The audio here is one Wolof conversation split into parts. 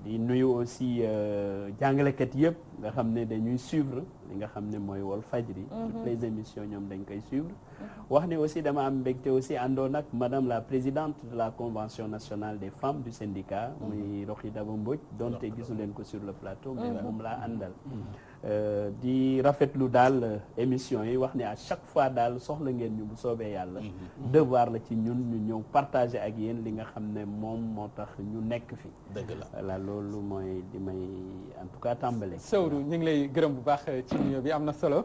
di nuyu aussi jàngalekat yëpp nga xam ne dañuy suivre li nga xam ne mooy Walfadjri. toutes les émissions ñoom dañ koy suivre. wax ni aussi dama am mbégte aussi àndoon ak madame la présidente de la convention nationale des femmes du syndicat. muy Roxi Daba Mbodj donte gisu leen ko sur le plateau. mais moom laa àndal. di rafetlu daal émission yi wax ni à chaque fois daal soxla ngeen ñu bu soobee yàlla. devoir la ci ñun ñu ñëw partager ak yéen li nga xam ne moom moo tax ñu nekk fi. dëgg la voilà loolu mooy di may en tout cas tàmbale. Sewru ñu ngi lay gërëm bu baax ci nuyoo bi am na solo.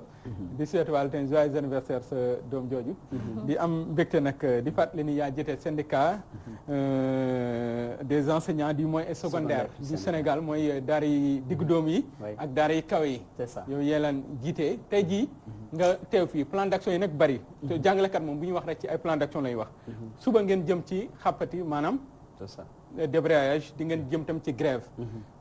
di souhaiter wàllu tey joyeux anniversaire sa doom jooju. di am mbégte nag di fàttali ni yaa jiite syndicat des enseignants du moyen et secondaire du Sénégal mooy daara yi diggu doom yi. ak daara yi kaw yi. c'est ça yow yee leen jiite tey jii nga teew fii plan d'action yi nag bari. te jàngalekat moom bu ñu wax rek ci ay plan d'action lay wax. suba ngeen jëm ci xàppati maanaam. c'est ça débrayage di ngeen jëm tam ci grève.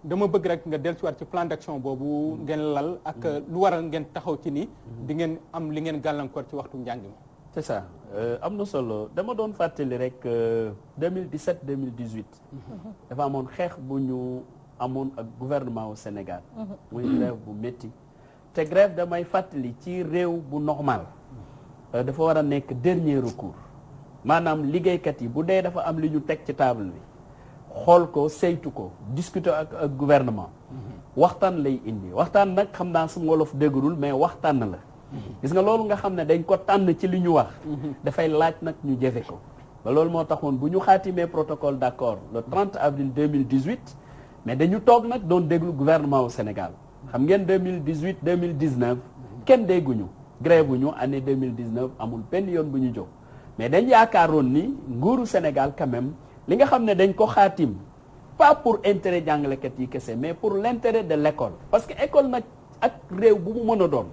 dama bëgg rek nga dellusiwaat ci plan d'action boobu ngeen lal ak lu waral ngeen taxaw ci ni. di ngeen am li ngeen gàllankoor ci waxtu njàng mi. c'est ça am na solo dama doon fàttali rek 2017 2018. dafa amoon xeex bu ñu amoon ak gouvernement au Sénégal. muy grève bu métti. te grève damay fàttali ci réew bu normal. dafa war a nekk dernier recours. maanaam liggéeykat yi bu dee dafa am li ñu teg ci table bi. xool ko saytu ko discuter ak gouvernement. waxtaan lay indi waxtaan nag xam naa sama wolof dégërul mais waxtaan la. gis nga loolu nga xam ne dañ ko tànn ci li ñu wax. dafay laaj nag ñu jëfe ko. ba loolu moo taxoon bu ñu xaatimee protocole d'accord le 30 avril 2018. mais dañu toog nag doon déglu gouvernement au Sénégal. xam ngeen 2018 2019 kenn dégguñu grève bu ñu année 2019 amul benn yoon bu ñu jóg. mais dañ yaakaaroon ni nguuru Sénégal quand même li nga xam ne dañ ko xaatim pas pour intérêt jàngalekat yi kese mais pour l'intérêt de l'école parce que école nag ak réew bu mu mën a doon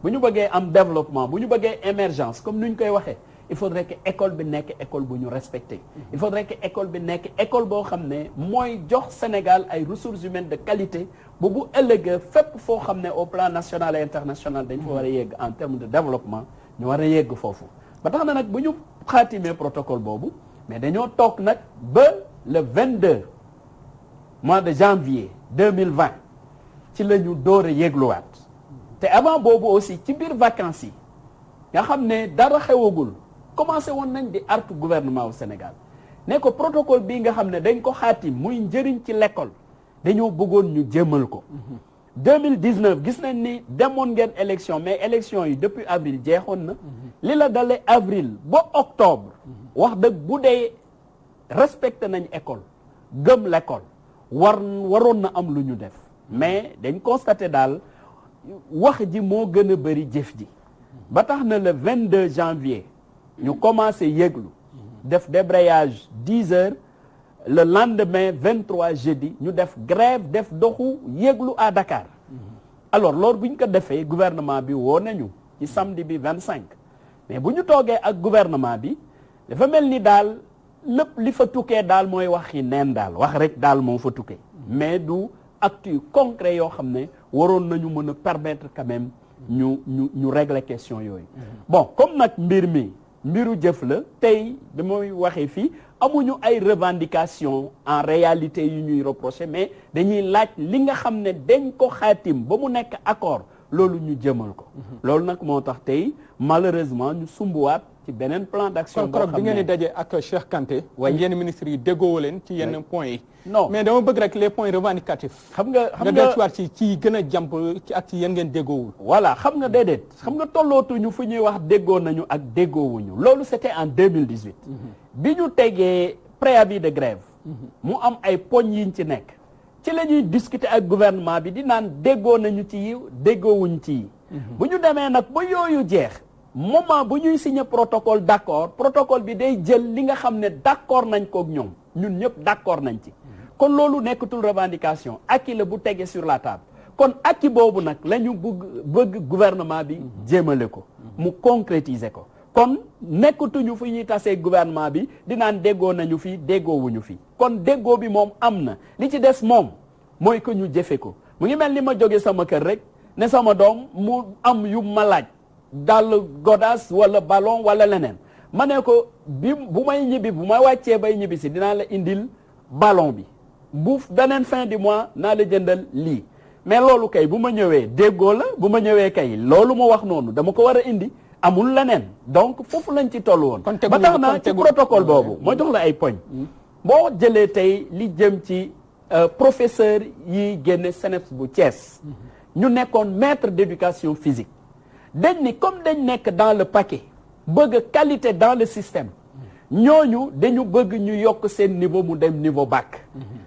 bu ñu bëggee am développement bu ñu bëggee émergence comme ni ñu koy waxee il faudrait que école bi nekk école bu ñu respecté il faudrait que école bi nekk école boo xam ne mooy jox Sénégal ay ressources humaines de qualité bu ëllëgee fépp foo xam ne au plan national et international dañ fa war a yegg en termes de développement ñu war a yegg foofu ba tax na nag bu ñu xaatimee protocole boobu mais dañoo toog nag ba le 22 mois de janvier 2020 ci la ñu door a yégluwaat te avant boobu aussi ci biir vacances yi nga xam ne dara xewagul commencé woon nañ di artu gouvernement au Sénégal ne ko protocole bii nga xam ne dañ ko xaatim muy njëriñ ci l'école dañoo bëggoon ñu jëmmal ko 2019 gis nañ ni demoon ngeen élection mais élection yi depuis avril jeexoon na li la dalee avril ba octobre wax dëgg bu dee respecté nañ école gëm l'école waroon na am lu ñu def mais dañ constaté daal wax ji moo gën a bëri jëf ji ba tax na le 22 janvier ñu commencé yëglu def débrayage 10 heures le lendemain 23 jeudi ñu def grève def doxu yëglu à Dakar alors loolu bu ñu ko defee gouvernement bi woo nañu ci samedi bi 25 mais bu ñu toogee ak gouvernement bi dafa mel ni daal lépp li fa tukkee daal mooy wax yi neen daal wax rek daal moo fa tukkee mais du actes concret yoo xam ne waroon nañu mën a permettre quand même ñu régler question yooyu bon comme nag mbir mi mbiru jëf la tey bi mooy waxee fii amuñu ay revendications en réalité yu ñuy reprocher mais dañuy laaj li nga xam ne dañ ko xaatim ba mu nekk accord loolu ñu jëmal ko loolu nag moo tax tey malheureusement ñu sumbuwaat ci beneen plan d'action boo xam ne bi ngeen di daje ak Cheikh Kanté ak yenn ministres yi déggoo leen ci yenn points yi non mais dama bëgg rek les points revendicatifs xam nga dellusiwaat ci gën a jàmp ci ak ci yéen ngeen déggoowul voilà xam nga déedéet xam nga tollootuñu fu ñuy wax déggoo nañu ak déggoowuñu loolu c'était en 2018 bi ñu tegee préavis de grève mu am ay poñ yiñ ci nekk ci la ñuy discuter ak gouvernement bi di naan déggoo nañu ci yi déggoowuñ ci yi bu ñu demee nag ba yooyu jeex moment bu ñuy signer protocole d'accord protocole bi day jël li nga xam ne d'accord nañ kook ñoom ñun ñëpp d'accord nañ ci kon loolu nekkatul revendication acquis la bu tegee sur la table kon acquis boobu nag la ñu bëgg gouvernement bi jéemale ko mu concrétiser ko kon nekkatuñu fu ñuy tasee gouvernement bi di naan déggoo nañu fi déggoowuñu fi kon déggoo bi moom am na li ci des moom mooy que ñu jëfe ko mu ngi mel ni ma jóge sama kër rek ne sama doom mu am yu ma laaj dal godaas wala ballon wala leneen ma ne ko bu may ñibbi bu ma wàccee bay ñibbi si dinaa la indil ballon bi bu beneen fin du mois naa la jëndal lii mais loolu kay bu ma ñëwee déggoo la bu ma ñëwee kay loolu ma wax noonu dama ko war a indi amul leneen donc foofu lañ ci toll woon ba tax na ci protocole boobu moo jox la ay poñ boo jëlee tey li jëm ci professeur yi génne CNEPS bu Thiès ñu nekkoon maître d'éducation physique dañ ni comme dañ nekk dans le paquet bëgg qualité dans le système ñooñu dañu bëgg ñu yokk seen niveau mu dem niveau bac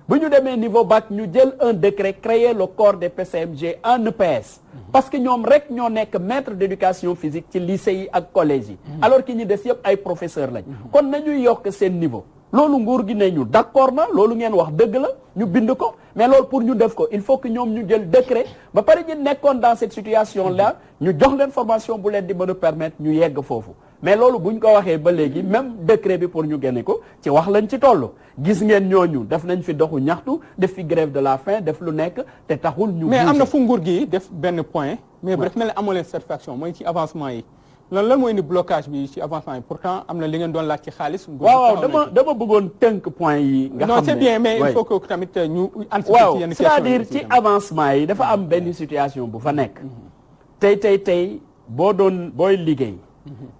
bu ñu demee niveau bac ñu jël un décret créer le corps des PCMG en EPS parce que ñoom rek ñoo nekk maître d'éducation physique ci lycée yi ak collège yi alors que ñi des yëpp ay professeur lañ kon nañuy yokk seen niveau loolu nguur gi ne ñu d'accord na loolu ngeen wax dëgg la ñu bind ko mais loolu pour ñu def ko il faut que ñoom ñu jël décret ba pare ñu nekkoon dans cette situation là ñu jox leen formation bu leen di mën a permettre ñu yegg foofu mais loolu buñ ko waxee ba léegi même décret bi pour ñu génne ko ci wax lañ ci toll gis ngeen ñooñu def nañ fi doxu ñaxtu def fi grève de la faim def lu nekk te taxul ñu mais am na fu nguur gi def benn point mais bu def mel ne amoo leen satisfaction mooy ci avancement yi loolu lan mooy indi blocage bi ci avancement yi pourtant am na li ngeen doon laaj ci xaalis. waaw dama bëggoon tënk point yi. nga xam ne non c'est bien mais il faut que tamit ñu. anticiper ci yenn questions c'est-à-dire ci avancement yi dafa am benn situation bu fa nekk. tey booy liggéey.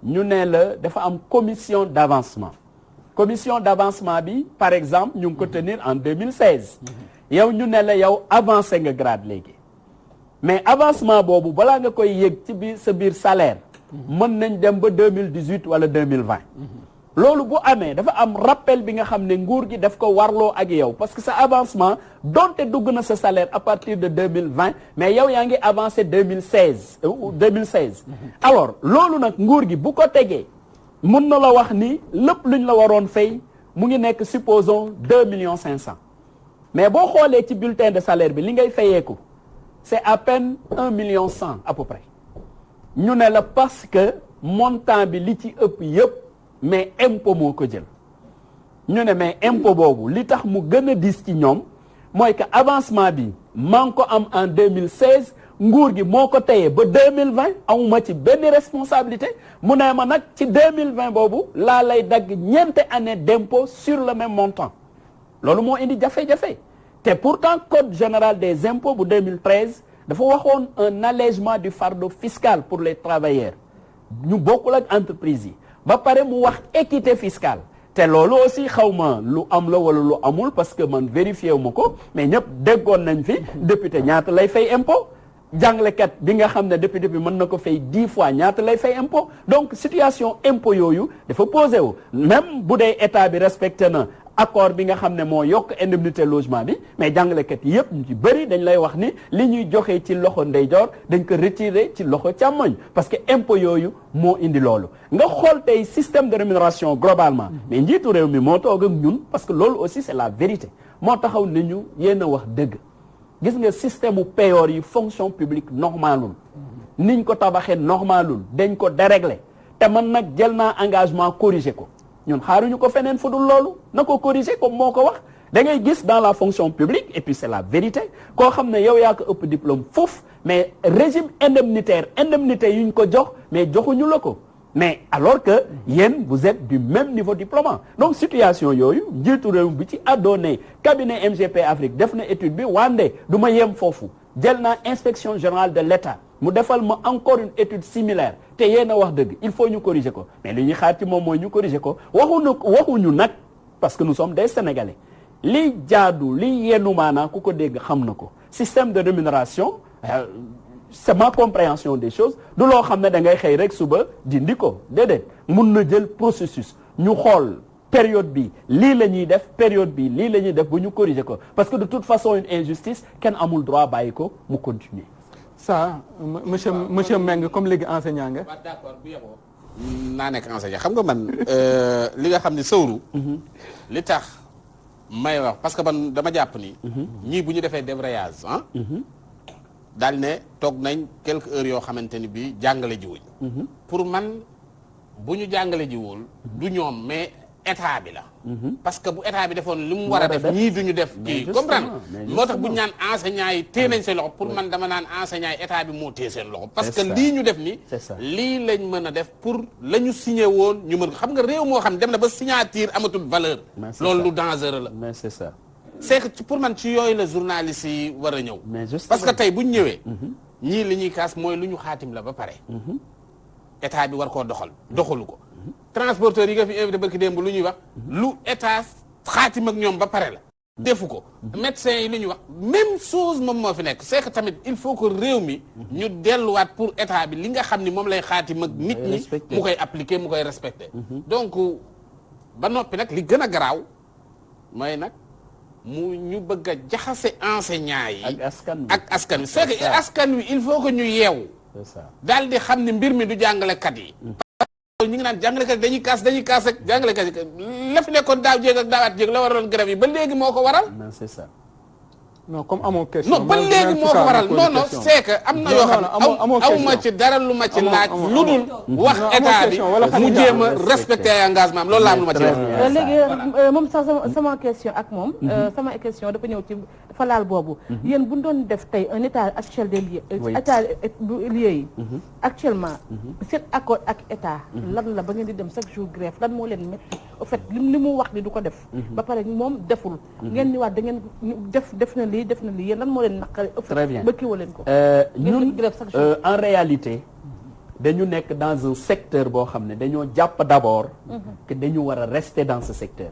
ñu ne la dafa am commission d'avancement. commission d'avancement bi par exemple ñu ngi ko tenir en 2016. yow ñu ne la yow avancé nga grade léegi. mais avancement boobu balaa nga koy yëg ci biir sa biir salaire. mën nañ dem ba 2018 wala 2020 loolu bu amee dafa am rappel bi nga xam ne nguur gi daf ko warloo ak yow parce que sa avancement donte dugg na sa salaire à partir de 2020 mais yow yaa ngi avancé 2016 alors loolu nag nguur gi bu ko tegee mën na la wax ni lépp luñ la waroon fay mu ngi nekk supposons 2,5 millions mais boo xoolee ci bulletin de salaire bi li ngay fayeeku c'est à peine 1,1 million à peu près ñu ne la parce que montant bi li ci ëpp yëpp mais impôt moo ko jël ñu ne mais impôt boobu li tax mu gën a diis ci ñoom mooy que avancement bi maa ngi ko am en 2016 nguur gi moo ko teyee ba 2020 amuma ci benn responsabilité mu ne ma nag ci 2020 boobu laa lay dagg ñeenti année d'impôt sur le même montant loolu moo indi jafe-jafe te pourtant code général des impôts bu 2013 dafa waxoon un allègement du fardeau fiscal pour les travailleurs ñu bokkul ak entreprise yi ba pare mu wax équité fiscale te loolu aussi xawma lu am la wala lu amul parce que man vérifié wu ma ko mais ñëpp déggoon nañ fi député ñaata lay fay impôt jàngalekat bi nga xam ne député bi mën na ko fay 10 fois ñaata lay fay impôt donc situation impôt yooyu dafa posé wu même bu dee état bi respecté na accord bi nga xam ne moo yokk indemnité logement bi mais jàngalekat yëpp ñu ci bëri dañ lay wax ni li ñuy joxe ci loxo ndeyjoor dañ ko retirer ci loxo càmmoñ parce que impôt yooyu moo indi loolu nga xool tey système de rémunération globalement mais njiitu réew mi moo toog ak ñun parce que loolu aussi c'est la vérité moo taxaw ne ñu yéen a wax dëgg gis nga système u payoor yi fonction publique normalul niñ ko tabaxee normalul dañ ko dérégler te man nag jël naa engagement corriger ko ñun xaaruñu ko feneen fu dul loolu na ko corriger comme moo ko wax da ngay gis dans la fonction publique et puis c'est la vérité koo xam ne yow yaa ko ëpp diplôme foofu mais régime indemnité yuñ ko jox mais joxuñu la ko mais alors que yéen vous êtes du même niveau diplômant donc situation yooyu njiitu réew bi ci àddoone cabinet MGP Afrique def na étude bi wande du ma yem foofu jël naa inspection générale de l'État mu defal ma encore une étude similaire te yéen a wax dëgg il faut ñu corriger ko mais li ñuy xaar ci moom mooy ñu corriger ko waxuñu nag parce que nous sommes des Sénégalais li jaadu li yennu maanaa ku ko dégg xam na ko système de rémunération c'est ma compréhension des choses du loo xam ne da ngay xëy rek suba dindi ko déedéet mun na jël processus ñu xool période bi lii la ñuy def période bi lii la ñuy def bu ñu corriger ko parce que de toute façon une injustice kenn amul droit bàyyi ko mu continuer ça monsieur Mbengue comme léegi enseignant nga. waaw d'accord bu yeboo naa nekk enseignant xam nga man li nga xam ne sëwru li tax may wax parce que man dama jàpp ni ñii bu ñu defee débrayage daal ne toog nañ quelques heures yoo xamante ni bi jàngale jiwuñ pour man bu ñu jàngale jiwul du ñoom mais état bi la parce que bu état bi defoon li mu war a def ñii duñu def kii comprendre moo tax bu ñu naan enseignants yi téye nañ seen loxo pour man dama naan enseignants yi état bi moo téye seen loxo parce que lii ñu def ni lii lañ mën a def pour la ñu signé woon ñu mën xam nga réew moo xam dem na ba signature amatul valeur loolu lu dangereux la mais c'est ça c'est que pour man ci yooyu la journalistes yi war a ñëw. mais justement parce que tey bu ñu ñëwee. ñii li ñuy kaas mooy lu ñu xaatim la ba pare. état bi war koo doxalu ko. transporteurs yi nga fi invité barki démb lu ñuy wax. lu état xaatim ak ñoom ba pare la. defu ko médecins yi lu ñuy wax même chose moom moo fi nekk c'est que tamit il faut que réew mi. ñu delluwaat pour état bi li nga xam ni moom lay xaatim ak nit ñi. mu koy appliquer mu koy respecter. donc ba noppi nag li gën a garaaw mooy nag. mu ñu bëgg a jaxase enseignants yi. ak askan wi c'est que askan wi il faut que ñu yeewu. c'est ça daal di xam ne mbir mi du jàngalekat yi. parce que ñu ngi naan jàngalekat yi dañuy kaas ak jàngalekat yi la fi nekkoon daaw jéeg ak daawaat jéeg la waraloon grève yi ba léegi moo ko waral. non c'est ça. non comme amoo question. non ba léegi moo ko waral non c'est que am na yoo xam ne aw ma ci dara lu ma ci laaj. lu dul wax état bi mu jéem a respecter ay engagement am loolu laa am lu ma ci wax. léegi moom sax sama question ak moom. sama question dafa ñëw ci dafa laal boobu. yéen bu ñu doon def tey un état actuel des lieux. état lieux yi. actuellement seen accord ak état. lan la ba ngeen di dem chaque jour grève lan moo leen métti au fait li mu wax ni du ko def. ba pare moom deful. ngeen ni waat da ngeen def na lii yéen lan moo leen naqari. très bien ba kiiwa leen ko. ñun en réalité dañu nekk dans un secteur boo xam ne dañoo jàpp d'abord que dañu war a rester dans ce secteur.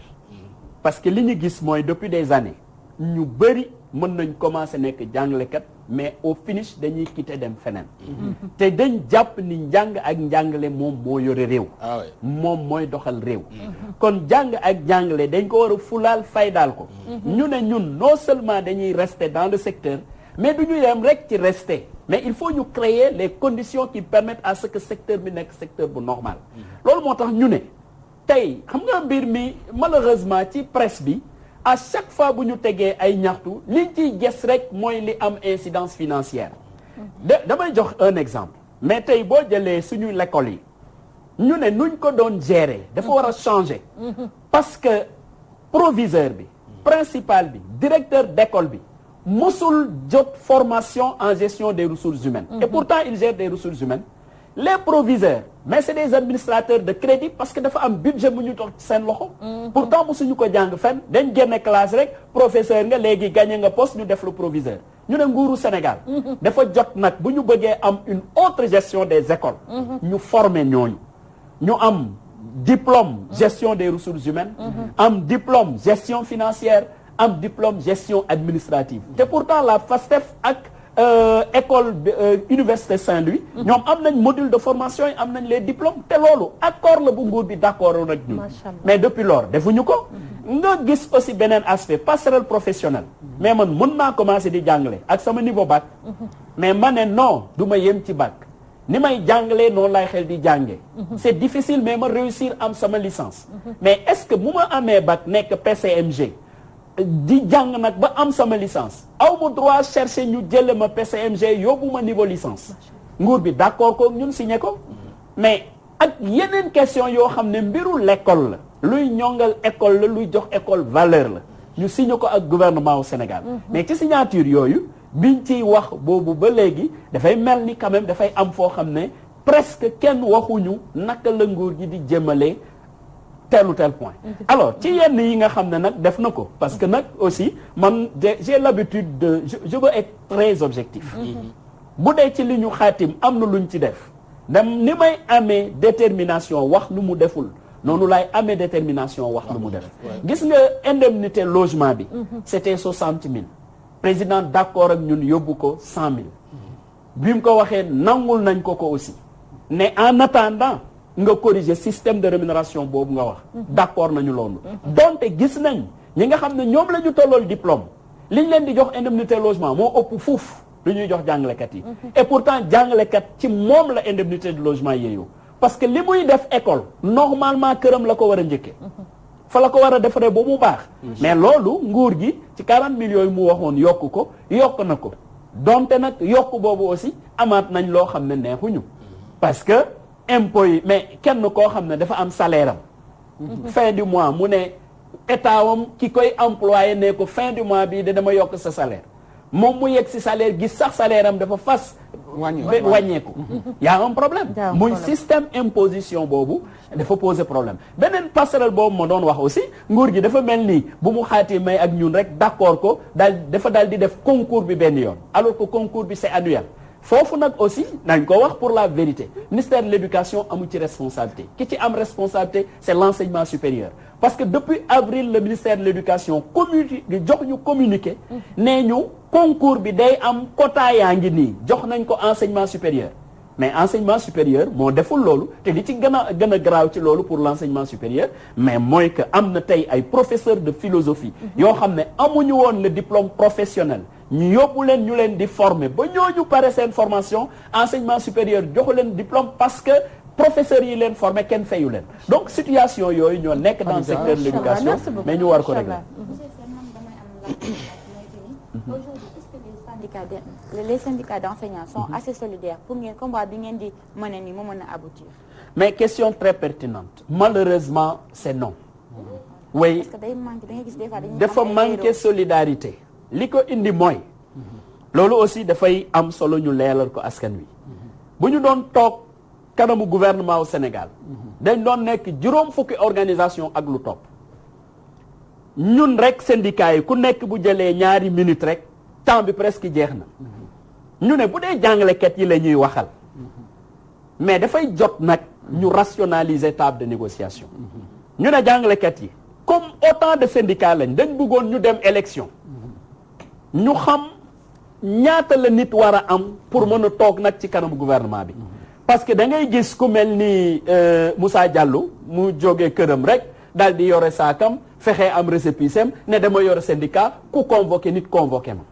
parce que li ñu gis mooy depuis des années ñu bëri mën nañ commencer nekk jàngalekat mais au finish dañuy quitter dem feneen. te dañ jàpp ni njàng ak njàngale moom moo yore réew. moom mooy doxal réew. kon jàng ak njàngale dañ ko war a fulaal faydaal ko. ñu ne ñun non seulement dañuy rester dans le secteur mais du ñu yem rek ci rester mais il faut ñu créer les conditions qui permettent à ce que secteur bi nekk secteur bu normal. loolu moo tax ñu ne tey xam nga mbir mi malheureusement ci presse bi. à chaque fois bu ñu tegee ay ñaxtu liñ ciy gis rek mooy li am incidence financière damay jox un exemple mais tey boo jëlee suñu l'école yi ñu ne nuñ ko doon gérer dafa war a changer parce que proviseur bi principal bi directeur d'école bi mosul jot formation en gestion des ressources humaines et pourtant il gère des ressources humaines les proviseurs mais c'est des administrateurs de crédit parce que dafa am budget mu ñu toog ci seen loxo. pourtant mosuñu ko jàng fenn dañ génne classe rek professeur nga léegi gagné nga poste ñu def le proviseur ñu ne nguuru Sénégal. dafa jot nag bu ñu bëggee am une autre gestion des écoles. ñu former ñooñu ñu am diplôme gestion des ressources humaines. am diplôme gestion financière am diplôme gestion administrative. te pourtant la FASTEF ak. école université Saint-Louis ñoom am nañ module de formation yi am nañ les diplômes te loolu accord la bu nguur bi d'accord ak ñu mais depuis lors defuñu ko nga gis aussi beneen aspect passerelle professionnelle mais man mën naa commencer di jàngale ak sama niveau bac mais ma ne non du ma yem ci bac ni may jàngalee noonu lay xel di jàngee c'est difficile mais ma réussir am sama licence mais est-ce que bu ma amee bac nekk PCMG di jàng nag ba am sama licence aw ma droit chercher ñu jële ma PCMG yóbbu ma niveau licence nguur bi d'accord ko ñun signé ko mais ak yeneen question yoo xam ne mbiru l'école la luy ñongal école la luy jox école valeur la ñu signé ko ak gouvernement au Sénégal mais ci signature yooyu biñ ciy wax boobu ba léegi dafay mel ni quand même dafay am foo xam ne presque kenn waxuñu naka la nguur gi di jëmale tel ou tel point alors ci yenn yi nga xam ne nag def na ko parce que nag aussi man j'ai l'habitude de je veux être très objectif bu dee ci li ñu xaatim am na luñ ci def dem ni may amee détermination wax lu mu deful noonu laay amee détermination wax lu mu def gis nga indemnité logement bi c'était 60 000 président d'accord ak ñun yóbbu ko 100 000 bi mu ko waxee nangul nañ ko aussi ne en attendant nga corriger système de rémunération boobu nga wax d'accord nañu loolu donte gis nañ ñi nga xam ne ñoom la ñu tollool diplôme liñ leen di jox indemnité logement moo ëpp fuuf lu ñuy jox jàngalekat yi et pourtant jàngalekat ci moom la indemnité de logement yeeyoo parce que li muy def école normalement këram la ko war a njëkkee fa la ko war a defaree ba mu baax mais loolu nguur gi ci 40 millions yi mu waxoon yokk ko yokk na ko donte nag yokk boobu aussi amaat nañ loo xam ne neexuñu parce que impôts yi mais kenn koo xam ne dafa am salaire am fin du mois mu ne état wam ki koy employé ne ko fin du mois bii de dama yokk sa salaire moom mu yegg si salaire gis sax salaire am dafa fas wàññeeku y a un problème muy système imposition boobu dafa poser problème beneen passerelle boobu ma doon wax aussi nguur gi dafa mel nii bu mu xaati may ak ñun rek d'accord ko daal di def concours bi benn yoon alors que concours bi c'est annuel foofu nag aussi nañ ko wax pour la vérité ministère de l'éducation amu ci responsabilité ki ci am responsabilité c'est l'enseignement supérieur parce que depuis avril le ministère de l'éducation jox ñu communiqué nee ñu concours bi day am quota yaa ngi nii jox nañ ko enseignement supérieur mais enseignement supérieur moo deful loolu te li ci gën a garaaw ci loolu pour l'enseignement supérieur mais mooy que am na tey ay professeurs de philosophie yoo xam ne amuñu woon le diplôme professionnel ñu yóbbu leen ñu leen di former ba ñooñu pare seen formation enseignement supérieur joxu leen diplôme parce que professeurs yi leen formé kenn fayu leen donc situation yooyu ñoo nekk dans le secteur de l'éducation mais ñu war ko régler. Aujourd'hui, est-ce que les syndicats d'enseignants sont assez solidaires pour ngeen combat bi ngeen di mën a ni mu mën a aboutir? Mais question très pertinente malheureusement c'est non. oui parce que day manqué da ngay gis des fois dañuy dafa manqué solidarité li ko indi mooy loolu aussi dafay am solo ñu leeral ko askan wi bu ñu doon toog kanamu gouvernement au Sénégal dañ doon nekk juróom fukki organisation ak lu topp ñun rek syndicats yi ku nekk bu jëlee ñaari minutes rek temps bi presque jeex na ñu ne bu dee jàngalekat yi la ñuy waxal mais dafay jot nag ñu rationaliser table de négociation ñu ne jàngalekat yi comme autant de syndicats lañ dañ bëggoon ñu dem élection ñu xam ñaata la nit war a am pour mën a toog nag ci kanamu gouvernement bi parce que da ngay gis ku mel ni Moussa Diallo mu jógee këram rek daal di yore saakam fexe am récépissé ne dama yore syndicat ku convoqué nit convoqué ma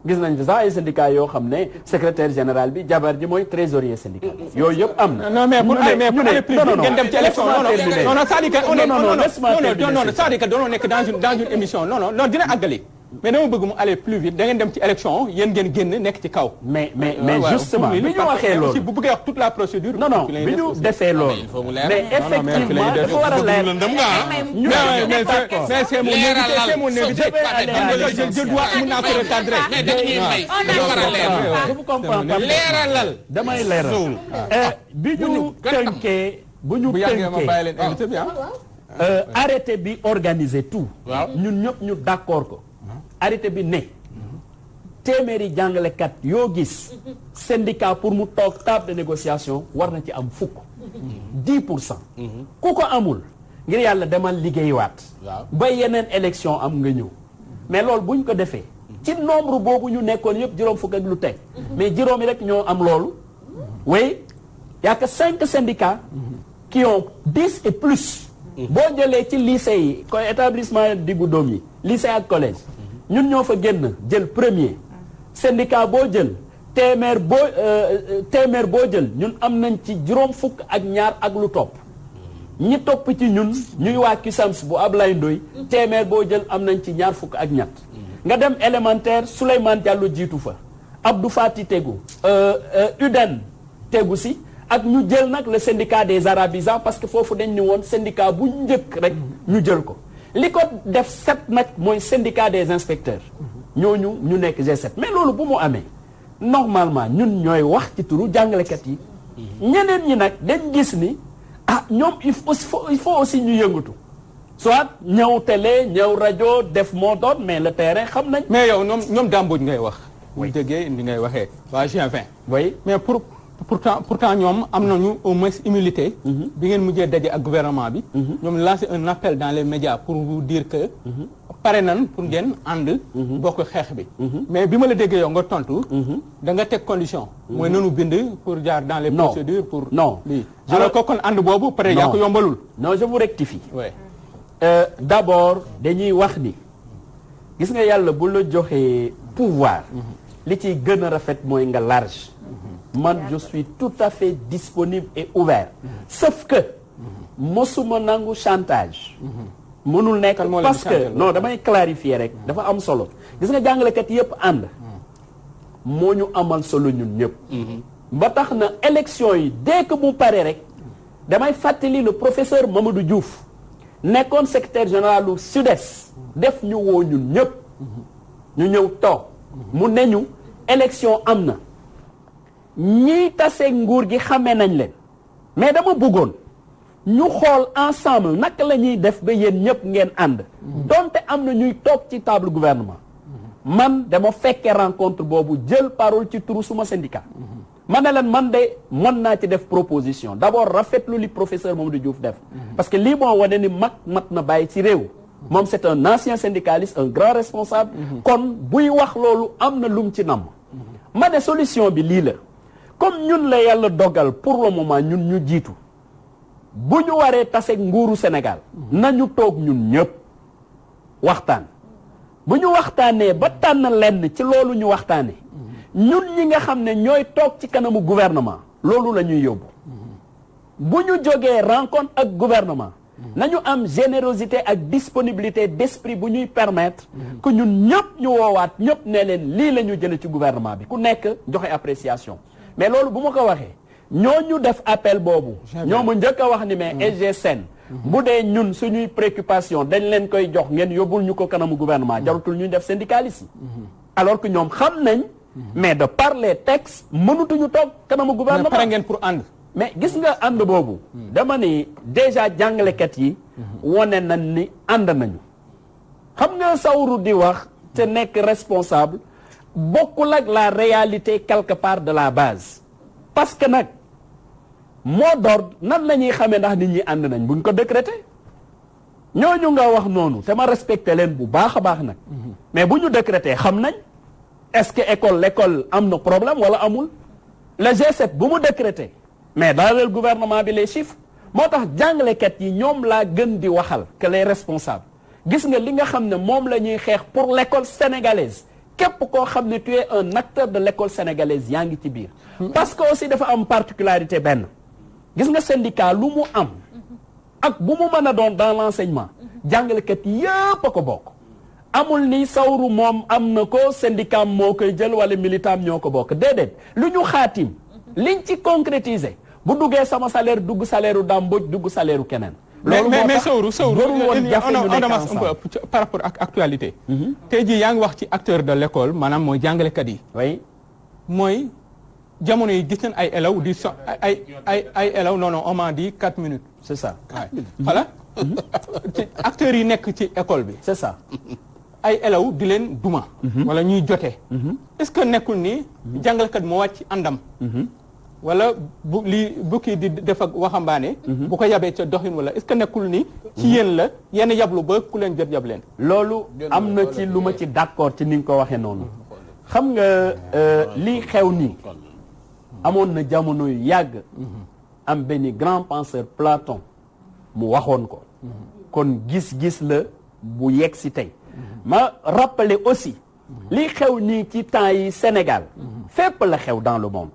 gis nañ fi sax ay syndicats yoo xam ne secrétaire général bi jabar ji mooy trésorier syndical yooyu yëpp am na. non mais pour aller plus vite ngeen dem ci élection non non c'est-à-dire que on est non c'est-à-dire que doonoo nekk dans une émission non dina àggali mais dama bëgg mu aller plus vite da ngeen dem ci élection yéen ngeen génn nekk ci kaw. mais justement bi ñu waxee loolu bu bëggee wax toute la procédure. non bi ñu defee loolu. mais effectivement dafa war a leer. mais c'est mon invité je dois mun naa ko recadrer. je vous comprends pas. leeralal damay leeral. bi ñu tënkee bu ñu tënkee arrêté bi organiser tout. ñun ñëpp ñu d'accord ko. arrêté bi ne téeméeri jàngalekat yoo gis syndicat pour mu toog table de négociation war na ci am fukk 10%. ku ko amul ngir yàlla demal liggéeywaat. ba yeneen élection am nga ñëw mais loolu buñ ko defee ci nombre boobu ñu nekkoon yëpp juróom fukk ak lu teg mais juróomi rek ñoo am loolu oui y a que 5 syndicats qui ont 10 et plus. boo jëlee ci lycée yi ko établissement diggu doom yi lycée ak collège ñun ñoo fa génn jël premier syndicat boo jël téeméer boo jël ñun am nañ ci juróom fukk ak ñaar ak lu topp ñi topp ci ñun ñuy waa CUSAMS bu Ablaye Ndoye téeméer boo jël am nañ ci ñaar fukk ak ñett nga dem élémentaire Souleymane Diallo jiitu fa Abdou Fati tegu UDEN tegu si ak ñu jël nag le syndicat des arabisants parce que foofu dañ ni woon syndicat bu njëkk rek ñu jël ko li ko def 7 nag mooy syndicat des inspecteurs ñooñu ñu nekk G7 mais loolu bu mu amee normalement ñun ñooy wax ci turu jàngalekat yi ñeneen ñi nag dañ gis ni ñoom il faut aussi ñu yëngatu soit ñëw télé ñëw rajo def mot d'ordre mais le terrain xam nañ. mais yow ñoom Dambodj ngay wax. bu déggee indi ngay waxee waa G20. oui mais pourtant ñoom am nañu au moins humilité. bi ngeen mujjee daje ak gouvernement bi. ñoom lancé un appel dans les médias pour vous dire que. pare nan pour ngeen ànd. bokk xeex bi. mais bi ma la déggee yow nga tontu. da nga teg condition. mooy nanu bind pour jaar dans les procédures pour. non lii alors que kon ànd boobu pare yaa ko yombalul. non je vous rectifie. oui. d'abord dañuy wax ni gis nga yàlla bu la joxee pouvoir. li ciy gën a rafet mooy nga large. man je suis tout à fait disponible et ouvert sauf que mosuma nangu chantage mënul nekk parce que non damay clarifier rek dafa am solo gis nga jàngalekat yëpp ànd moo ñu amal solo ñun ñëpp ba tax na élection yi dès que mu pare rek damay fàttali le professeur Mamadou Diouf nekkoon secrétaire général u SUDES def ñu woo ñun ñëpp ñu ñëw toog mu ne ñu élection am na ñiy tase nguur gi xamee nañ leen mais dama bëggoon ñu xool ensemble naka la ñuy def ba yéen ñëpp ngeen ànd donte am na ñuy toog ci table gouvernement man dama fekkee rencontre boobu jël parole ci turu suma syndicat ma ne leen man de mën naa ci def proposition d'abord rafetlu li professeur Mamadou Diouf def parce que lii moo wane ni mat na bàyyi ci réew moom c'est un ancien syndicaliste un grand responsable kon buy wax loolu am na lum ci namm ma ne solution bi lii la comme ñun la yàlla dogal pour le moment ñun ñu jiitu bu ñu waree tase nguuru Sénégal nañu toog ñun ñëpp waxtaan bu ñu waxtaanee ba tànn lenn ci loolu ñu waxtaanee ñun ñi nga xam ne ñooy toog ci kanamu gouvernement loolu la ñuy yóbbu bu ñu jógee rencontre ak gouvernement nañu am générosité ak disponibilité d'esprit bu ñuy permettre que ñun ñëpp ñu woowaat ñëpp ne leen lii la ñu jëlee ci gouvernement bi ku nekk joxe appréciation mais loolu bu ma ko waxee ñooñu def appel boobu ñoo ma njëkk a wax ni mais SGSN bu dee ñun suñuy préoccupation dañ leen koy jox ngeen yóbbul ñu ko kanamu gouvernement jarutul ñuy def syndicaliste yi alors que ñoom xam nañ mais de par les textes mënutuñu toog kanamu gouvernement pare ngeen pour ànd mais gis nga ànd boobu dama ni déjà jàngalekat yi wane nañ ni ànd nañu xam nga sawru di wax te nekk responsable bokkul ak la réalité quelque part de la base parce que nag mot d'ordre nan la ñuy xamee ndax nit ñi ànd nañ buñ ko décréter ñooñu nga wax noonu te ma respecté leen bu baax a baax nag mais bu ñu décréter xam nañ est-ce que l'école am na problème wala amul le G7 bu mu décréter mais dans le gouvernement bi les chiffres moo tax jàngalekat yi ñoom laa gën di waxal que les responsables gis nga li nga xam ne moom la ñuy xeex pour l'école sénégalaise képp koo xam ne tu es un acteur de l'école sénégalaise yaa ngi ci biir parce que aussi dafa am particularité benn gis nga syndicat lu mu am ak bu mu mën a doon dans l'enseignement jàngalekat yépp a ko bokk amul ni sawru moom am na ko syndicat moo koy jël wala militant ñoo ko bokk déedéet lu ñu xaatim liñ ci concrétiser bu duggee sama salaire dugg salaire u Damboj dugg salaire u keneen loolu mais Sowru on avance un peu par rapport ak actualité tey jii yaa ngi wax ci acteur de l'école maanaam mooy jàngalekat yi oui mooy jamono yi gis nañ ay élèves di so ay élèves non on m'a dit 4 minutes c'est ça voilà ci acteurs yi nekk ci école bi c'est ça ay élèves di leen duma wala ñuy jote est-ce que nekkul ni jàngalekat moo wàcc àndam wala bu lii bu kii di def ak waxambaane bu ko yabee ca doxin wala est-ce que nekkul ni ci yéen la yenn yablu ba ku leen jot yab leen loolu am na ci lu ma ci d'accord ci ni nga ko waxee noonu xam nga lii xew nii amoon na jamono yu yàgg am benn grand penseur Platon mu waxoon ko kon gis-gis la bu yegg si tey ma rappeler aussi lii xew nii ci temps yi Sénégal fépp la xew dans le monde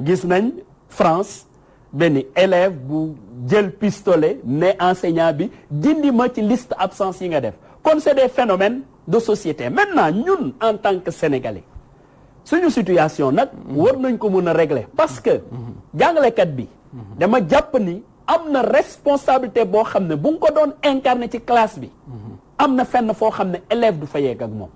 gis nañ France benn élève bu jël pistolet ne enseignant bi dindi ma ci liste absence yi nga def kon c'est des phénomènes de société maintenant ñun en tant que Sénégalais suñu situation nag war nañ ko mën a régler parce que jàngalekat bi dama jàpp ni am na responsabilité boo xam ne bu nga ko doon incarner ci classe bi am na fenn foo xam ne élève du fa yegg ak moom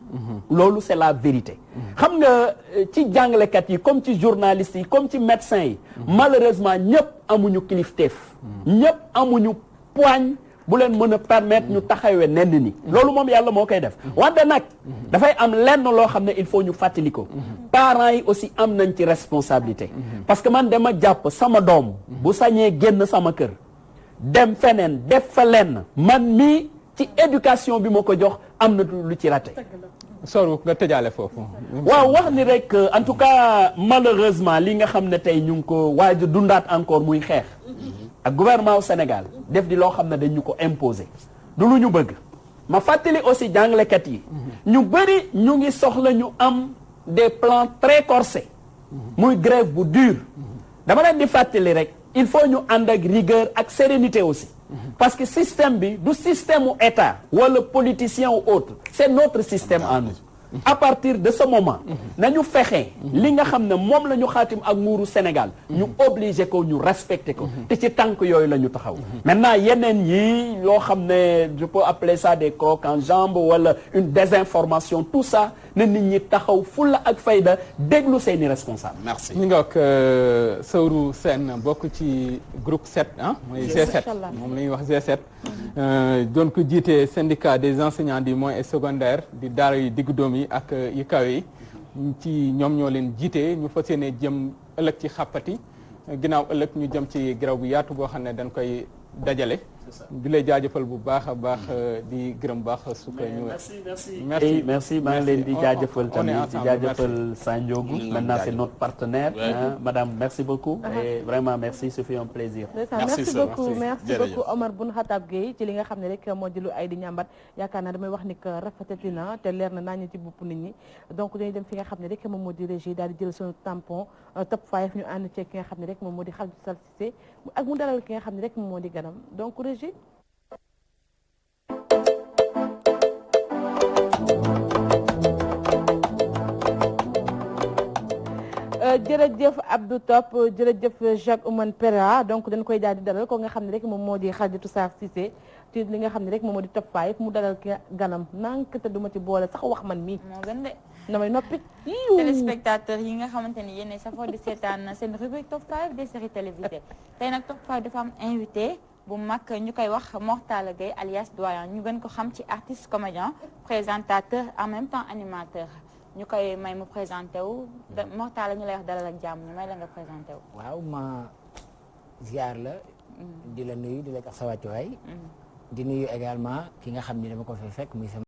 loolu c'est la vérité xam nga ci jàngalekat yi comme ci journalistes yi comme ci médecins yi malheureusement ñëpp amuñu kilifteef ñëpp amuñu poigne bu leen mën a permettre ñu taxawee nenn ni loolu moom yàlla moo koy def wante nag dafay am lenn loo xam ne il faut ñu fàttali ko parents yi aussi am nañ ci responsabilité parce que man dama jàpp sama doom bu sañee génn sama kër dem feneen def fa lenn man mii ci éducation bi ma ko jox am na lu ci raté Sowru nga tëjaale foofu waaw wax ni rek en tout cas malheureusement li nga xam ne tey ñu ngi ko waaj a dundaat encore muy xeex ak gouvernement au Sénégal def di loo xam ne dañu ko imposer du lu ñu bëgg ma fàttali aussi jàngalekat yi ñu bëri ñu ngi soxla ñu am des plans très corsés muy grève bu dur dama leen di fàttali rek il faut ñu ànd ak rigueur ak sérénité aussi parce que système bi du système u état wala politicien ou autre c'est notre système à nous à partir de ce moment nañu fexe li nga xam ne moom la ñu xaatim ak nguuru Sénégal ñu obligé ko ñu respecté ko te ci tànk yooyu la ñu taxaw maintenant yeneen yi loo xam ne je peux appeler ça des crocs en jambe wala une désinformation tout ça na nit ñi taxaw fulla ak fayda déglu seeni responsable. merci. ñu ngi ak Sowru Sène bokk ci groupe 7 ah mooy G7 moom la ñuy wax G7 doon ko jiite syndicat des enseignants du moyen et secondaire di daara yu diggu doom yi ak yu kawe yi ci ñoom ñoo leen jiite ñu fas yéene jëm ëllëg ci xàppati ginnaaw ëllëg ñu jëm ci garaw bu yaatu boo xam ne dañ koy dajale di lay jaajëfal bu baax a baax di gërëm baax su ko ñu merci maa ngi leen di jaajëfal tamit di jaajëfal Sandiogou maintenant c'est notre partenaire madame merci beaucoup et vraiment merci ce fut un plaisir merci beaucoup Omar Boun Khatab Gueye ci li nga xam ne rek moo di lu ay di ñàmbat yaakaar naa damay wax ni que rafetati na te leer na naa ñu ci bopp nit ñi donc dañuy dem fi nga xam ne rek moom moo di régie daal di jël suñu tampon top 5 ñu ànd ci ki nga xam ne rek moom moo di Khalifa Sall Cissé ak mu dalal ki nga xam ne rek moom moo di ganam donc régie jërëjëf Abdou Top jërëjëf Jacques Oumane Pera donc dañ koy daal di dalal ko nga xam ne rek moom moo di Khadijatou Sarr Cissé ci li nga xam ne rek moom moo di top 5 mu dalal ki ganam nank te duma ci boole sax wax man mii moo gën de damay noppi téléspectateurs yi nga xamante ni yéen safoo di seetaan seen rubrique top 5 des séries télévisées tey nag top 5 dafa am invité bu mag ñu koy wax Mor Talla Gueye alias Doyen ñu gën ko xam ci artiste comédien présentateur en même temps animateur ñu koy may mu présenté wu Mor Talla ñu lay wax dalal ak jàmm ñu may la nga présenté wu. waaw ma ziar la. di la nuyu di la jox sa wàccuwaay. di nuyu également ki nga xam ni dama ko fay fekk muy sama